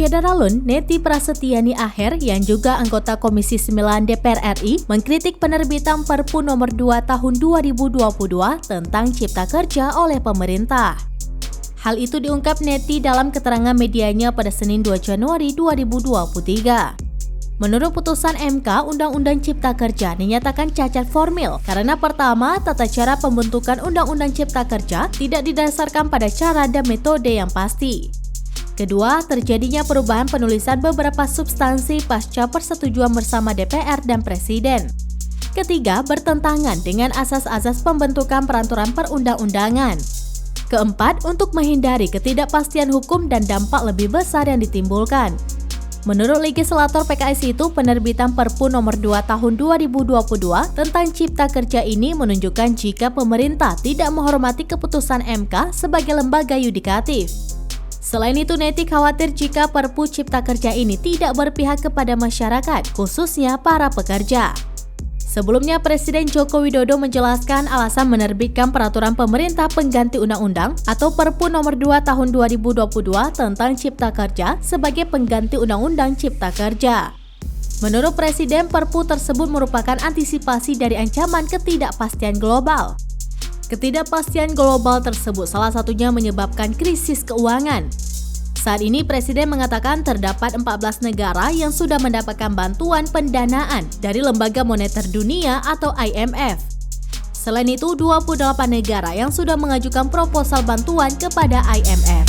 Syederalun, Neti Prasetyani Aher yang juga anggota Komisi 9 DPR RI mengkritik penerbitan Perpu nomor 2 tahun 2022 tentang Cipta Kerja oleh pemerintah. Hal itu diungkap Neti dalam keterangan medianya pada Senin 2 Januari 2023. Menurut putusan MK, Undang-Undang Cipta Kerja dinyatakan cacat formil karena pertama, tata cara pembentukan Undang-Undang Cipta Kerja tidak didasarkan pada cara dan metode yang pasti. Kedua, terjadinya perubahan penulisan beberapa substansi pasca persetujuan bersama DPR dan Presiden. Ketiga, bertentangan dengan asas-asas pembentukan peraturan perundang-undangan. Keempat, untuk menghindari ketidakpastian hukum dan dampak lebih besar yang ditimbulkan. Menurut legislator PKS itu, penerbitan Perpu nomor 2 tahun 2022 tentang Cipta Kerja ini menunjukkan jika pemerintah tidak menghormati keputusan MK sebagai lembaga yudikatif. Selain itu, Neti khawatir jika Perpu Cipta Kerja ini tidak berpihak kepada masyarakat, khususnya para pekerja. Sebelumnya, Presiden Joko Widodo menjelaskan alasan menerbitkan peraturan pemerintah pengganti undang-undang atau Perpu nomor 2 tahun 2022 tentang Cipta Kerja sebagai pengganti Undang-Undang Cipta Kerja. Menurut Presiden, Perpu tersebut merupakan antisipasi dari ancaman ketidakpastian global. Ketidakpastian global tersebut salah satunya menyebabkan krisis keuangan. Saat ini Presiden mengatakan terdapat 14 negara yang sudah mendapatkan bantuan pendanaan dari Lembaga Moneter Dunia atau IMF. Selain itu, 28 negara yang sudah mengajukan proposal bantuan kepada IMF.